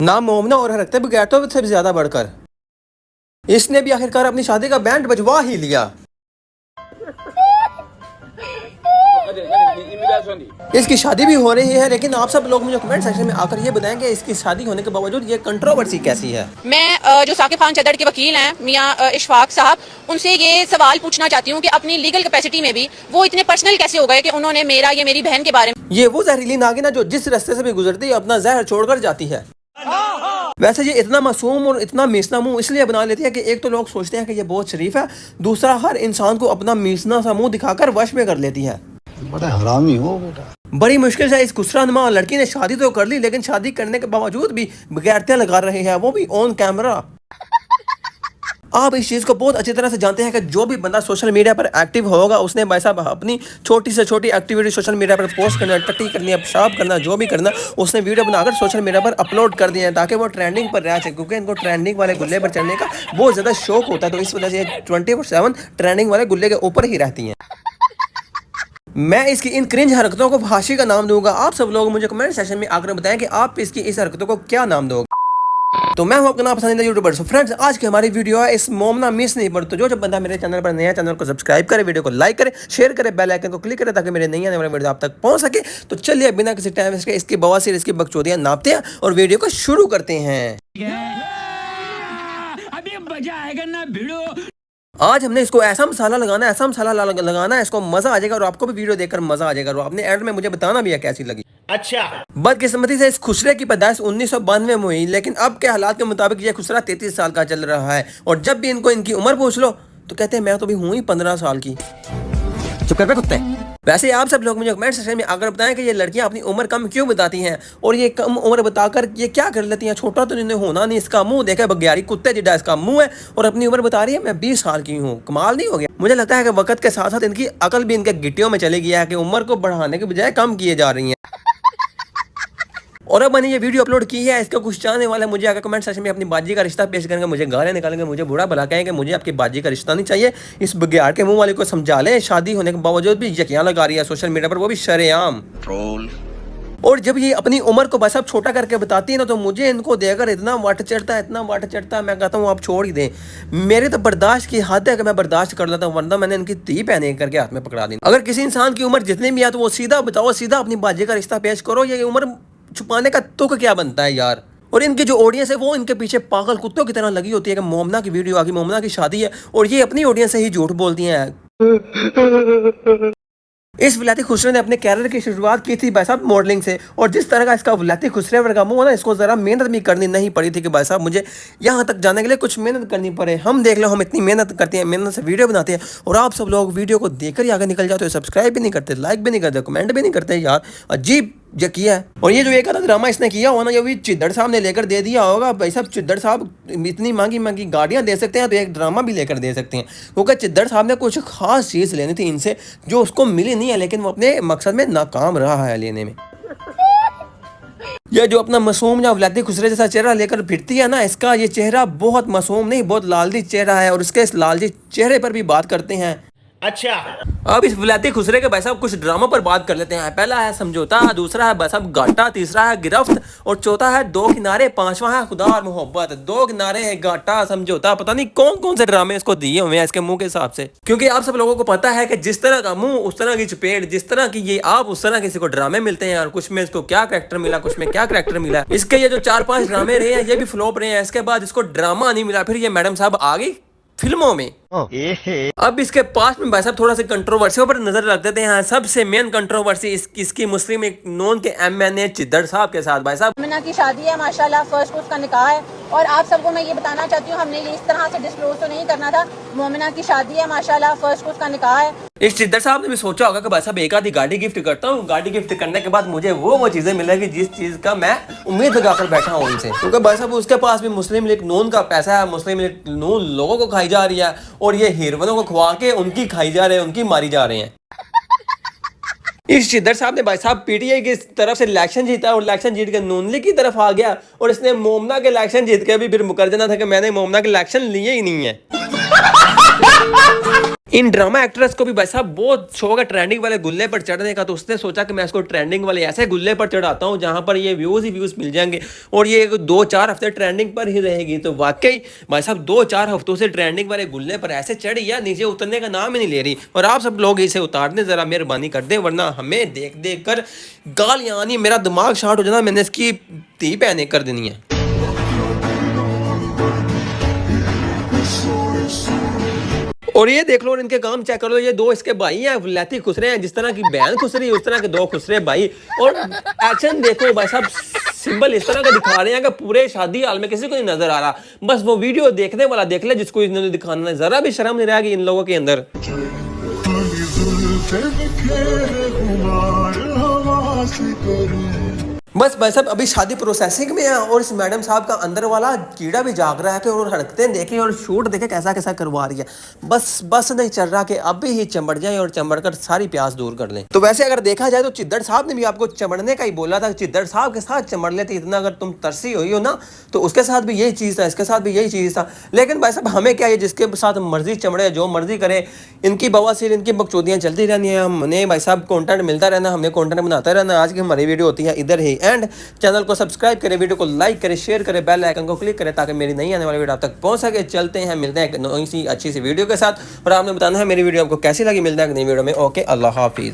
नाम मोमना और हरकतें बगैरतों से भी ज्यादा बढ़कर इसने भी आखिरकार अपनी शादी का बैंड बजवा ही लिया। इसकी शादी भी हो रही है, लेकिन आप सब लोग मुझे कमेंट सेक्शन में आकर ये बताएंगे इसकी शादी होने के बावजूद ये कंट्रोवर्सी कैसी है। मैं जो साकिब खान चद्दड़ के वकील हैं मियां इशफाक साहब, उनसे ये सवाल पूछना चाहती हूँ कि अपनी लीगल कैपेसिटी में भी वो इतने पर्सनल कैसे हो गए कि उन्होंने मेरी बहन के बारे में। ये वो जहरीली नागिन जो जिस रास्ते से भी गुजरती है अपना जहर छोड़कर जाती है। वैसे ये इतना मासूम और इतना मीसना मुंह इसलिए बना लेती है कि एक तो लोग सोचते हैं कि ये बहुत शरीफ है, दूसरा हर इंसान को अपना मीसना सा मुंह दिखाकर वश में कर लेती है। बड़ा हरामी हो बेटा। बड़ी मुश्किल से इस गुस्सानुमा लड़की ने शादी तो कर ली, लेकिन शादी करने के बावजूद भी बगैरतियां लगा रहे हैं, वो भी ऑन कैमरा। आप इस चीज़ को बहुत अच्छी तरह से जानते हैं कि जो भी बंदा सोशल मीडिया पर एक्टिव होगा उसने भाई साहब अपनी छोटी से छोटी एक्टिविटी सोशल मीडिया पर पोस्ट करना, टट्टी करनी, पेशाब करना, जो भी करना उसने वीडियो बनाकर सोशल मीडिया पर अपलोड कर दिया है ताकि वो ट्रेंडिंग पर रह सके, क्योंकि इनको ट्रेंडिंग वाले गुल्ले पर चढ़ने का बहुत ज़्यादा शौक होता है। तो इस वजह से 24/7 ट्रेंडिंग वाले गुल्ले के ऊपर ही रहती हैं। मैं इसकी इन क्रिंज हरकतों को फांसी का नाम दूंगा। आप सब लोग मुझे कमेंट सेक्शन में आकर बताएं कि आप इसकी इस हरकतों को क्या नाम दोगे। तो मैं हूं अपना पसंदीदा यूट्यूबर। सो फ्रेंड्स, आज की हमारी वीडियो है इस मोमना मिस नहीं पर। तो जो जब बंदा मेरे चैनल पर नया, चैनल को सब्सक्राइब करे, वीडियो को लाइक करे, शेयर करे, बेल आइकन को क्लिक करे ताकि मेरे नई आने वाले वीडियो आप तक पहुंच सके। तो चलिए बिना किसी टाइम वेस्ट के इसकी बवासीर, इसकी बकचोदियां नापते हैं और वीडियो को शुरू करते हैं। अभी मजा आएगा ना भिड़ो। आज हमने इसको ऐसा मसाला लगाना है, ऐसा मसाला लगाना है, इसको मजा आ जाएगा और आपको भी वीडियो देखकर मजा आ जाएगा और आपने एंड में मुझे बताना भी है कैसी लगी। अच्छा, बदकिस्मती से इस खुसरे की पैदाइश 1992 में हुई, लेकिन अब के हालात के मुताबिक ये खुसरा 33 साल का चल रहा है। और जब भी इनको इनकी उम्र पूछ लो तो कहते हैं मैं तो भी हूँ ही 15 साल की। चुप कर कुत्ते। वैसे आप सब लोग मुझे कमेंट सेक्शन में आकर बताएं कि ये लड़कियां अपनी उम्र कम क्यों बताती हैं और ये कम उम्र बताकर ये क्या कर लेती हैं। छोटा तो इन्हें होना नहीं, इसका मुंह देखा बग्यारी कुत्ते जिड्डा इसका मुंह है और अपनी उम्र बता रही है मैं 20 साल की हूँ। कमाल नहीं हो गया? मुझे लगता है कि वक्त के साथ साथ इनकी अकल भी इनके गिट्टियों में चली गई है कि उम्र को बढ़ाने के बजाय कम किए जा रही है। और अब मैंने ये वीडियो अपलोड की है, इसका कुछ चाहने वाला मुझे आकर कमेंट सेक्शन में अपनी बाजी का रिश्ता पेश करेंगे, मुझे गालियां निकालेंगे, मुझे बुरा भला कहेंगे, मुझे आपकी बाजी का रिश्ता नहीं चाहिए। इस बग्यार के मुंह वाले को समझा लें, शादी होने के बावजूद भी यकियां लगा रही है सोशल मीडिया पर, वो भी शरेआम ट्रोल। और जब ये अपनी उम्र को बस अब छोटा करके बताती है ना तो मुझे इनको देकर इतना वाट चढ़ता है, इतना वाट चढ़ता है, मैं कहता हूँ आप छोड़ ही दें। मेरे तो बर्दाश्त की हद है कि मैं बर्दाश्त कर लेता हूँ, वरना मैंने इनकी ती पहने करके हाथ में पकड़ा दी। अगर किसी इंसान की उम्र जितनी भी है तो वो सीधा बताओ, सीधा अपनी बाजी का रिश्ता पेश करो। ये उम्र छुपाने का तुक क्या बनता है यार। और इनकी जो ऑडियंस है वो इनके पीछे पागल कुत्तों की तरह लगी होती है कि मोमना की वीडियो आ गई, मोमना की शादी है, और ये अपनी ऑडियंस से ही झूठ बोलती हैं। इस विलायती खुसरे ने अपने कैरियर की शुरुआत की थी भाई साहब मॉडलिंग से, और जिस तरह का इसका विलायती खुसरे वर्गा मुंह ना, इसको जरा मेहनत भी करनी नहीं पड़ी थी कि भाई साहब मुझे यहाँ तक जाने के लिए कुछ मेहनत करनी पड़े। हम देख लो, हम इतनी मेहनत करते हैं, मेहनत से वीडियो बनाते हैं और आप सब लोग वीडियो को देखकर ही आगे निकल जाते हो, सब्सक्राइब भी नहीं करते, लाइक भी नहीं करते, कमेंट भी नहीं करते। यार अजीब जो किया है। और ये जो एक आधा ड्रामा इसने किया हो ना, ये भी चिद्दड़ साहब ने लेकर दे दिया होगा। भाई साहब चिद्दड़ साहब इतनी महंगी महंगी गाड़ियाँ दे सकते हैं तो एक ड्रामा भी लेकर दे सकते हैं, क्योंकि चिद्दड़ साहब ने कुछ खास चीज़ लेनी थी इनसे जो उसको मिली नहीं है, लेकिन वो अपने मकसद में नाकाम रहा है लेने में। यह जो अपना मासूम या विलायती खुसरे जैसा चेहरा लेकर फिरती है ना, इसका ये चेहरा बहुत मासूम नहीं, बहुत लालची चेहरा है और इसके इस लालची चेहरे पर भी बात करते हैं। अच्छा, अब इस विलायती खुसरे के भाई साहब कुछ ड्रामा पर बात कर लेते हैं। पहला है समझौता, दूसरा है भाई साहब घाटा, तीसरा है गिरफ्त और चौथा है दो किनारे, पांचवा है खुदा और मोहब्बत। दो किनारे है, घाटा, समझौता, पता नहीं कौन कौन से ड्रामे इसको दिए हुए हैं इसके मुंह के हिसाब से, क्योंकि आप सब लोगों को पता है कि जिस तरह का मुंह उस तरह की चपेट, जिस तरह की ये आप उस तरह किसी को ड्रामे मिलते हैं। और कुछ में इसको क्या करैक्टर मिला, कुछ में क्या करैक्टर मिला। इसके ये जो 4-5 ड्रामे रहे हैं ये भी फ्लॉप रहे हैं। इसके बाद इसको ड्रामा नहीं मिला, फिर ये मैडम साहब आ गई फिल्मों में। अब इसके पास में भाई साहब थोड़ा सा कंट्रोवर्सी पर नजर रख देते हैं। सबसे मेन कंट्रोवर्सी इसकी मुस्लिम एक नॉन के MNA चिद्दड़ साहब के साथ। भाई साहब मोमिना की शादी है माशाल्लाह, फर्स्ट उसका निकाह है और आप सबको मैं ये बताना चाहती हूँ, हमने ये इस तरह से डिस्क्लोज तो नहीं करना था। मोमिना की शादी है माशाल्लाह, फर्स्ट उसका निकाह है। इस चिद्दड़ साहब ने भी सोचा होगा कि भाई साहब एक आधी गाड़ी गिफ्ट करता हूँ, गाड़ी गिफ्ट करने के बाद मुझे वो चीजें मिलेगी जिस चीज का मैं उम्मीद लगाकर बैठा हूँ उनसे, क्योंकि भाई साहब उसके पास भी मुस्लिम लीग नून का पैसा है, मुस्लिम लीग नून लोगों को खाई जा रही है और ये हीरोइनों को खुआ के उनकी खाई जा रहे हैं, उनकी मारी जा रहे हैं। इस चिद्दड़ साहब ने भाई साहब PTI की तरफ से इलेक्शन जीता और इलेक्शन जीत के नून लीग की तरफ आ गया और इसने मोमना के इलेक्शन जीत के भी फिर मुकर देना था कि मैंने मोमना के इलेक्शन लिए ही नहीं है। इन ड्रामा एक्ट्रेस को भी भाई साहब बहुत शौक है ट्रेंडिंग वाले गुल्ले पर चढ़ने का, तो उसने सोचा कि मैं इसको ट्रेंडिंग वाले ऐसे गुल्ले पर चढ़ाता हूं जहां पर ये व्यूज ही व्यूज मिल जाएंगे और ये 2-4 हफ्ते ट्रेंडिंग पर ही रहेगी। तो वाकई भाई साहब 2-4 हफ्तों से ट्रेंडिंग वाले गुल्ले पर ऐसे चढ़ी या नीचे उतरने का नाम ही नहीं ले रही। और आप सब लोग इसे उतार दें जरा, मेहरबानी कर दें, वरना हमें देख देख कर गाल यानी मेरा दिमाग शार्ट हो जाना, मैंने इसकी धी पहने कर देनी है। और ये देख लो और इनके काम चेक कर लो, ये 2 इसके भाई हैं, लैती खुस रहे हैं, जिस तरह की बहन खुस रही है उस तरह के 2 खुस रहे भाई। और एक्शन देखो भाई साहब, सिंबल इस तरह का दिखा रहे हैं कि पूरे शादी हाल में किसी को नहीं नजर आ रहा, बस वो वीडियो देखने वाला देख ले जिसको इन्होंने दिखाना है। जरा भी शर्म नहीं रहेगी इन लोगों के अंदर। बस भाई साहब अभी शादी प्रोसेसिंग में है और इस मैडम साहब का अंदर वाला कीड़ा भी जाग रहा है कि और हरकतें देखें और शूट देखें कैसा कैसा करवा रही है। बस नहीं चल रहा कि अभी ही चमड़ जाए और चमड़ कर सारी प्यास दूर कर लें। तो वैसे अगर देखा जाए तो चिद्दड़ साहब ने भी आपको चमड़ने का ही बोला था, चिद्दड़ साहब के साथ चमड़ लेते, इतना अगर तुम तरसी हुई हो ना तो उसके साथ भी यही चीज़ था, इसके साथ भी यही चीज़ था। लेकिन भाई साहब हमें क्या है, जिसके साथ मर्जी चमड़े, जो मर्जी करे, इनकी बवासीर इनकी बकचोदियाँ चलती रहनी है। हमने भाई साहब कंटेंट मिलता रहना, हमने कंटेंट बनाता रहना। आज की हमारी वीडियो होती है इधर ही एंड। चैनल को सब्सक्राइब करें, वीडियो को लाइक करें, शेयर करें, बेल आइकन को क्लिक करें ताकि मेरी नई आने वाली वीडियो आप तक पहुंच सके। चलते हैं, मिलते हैं एक नई सी अच्छी सी वीडियो के साथ और आपने बताना है मेरी वीडियो आपको कैसी लगी। मिलता है एक नई वीडियो में। ओके, अल्लाह हाफिज़।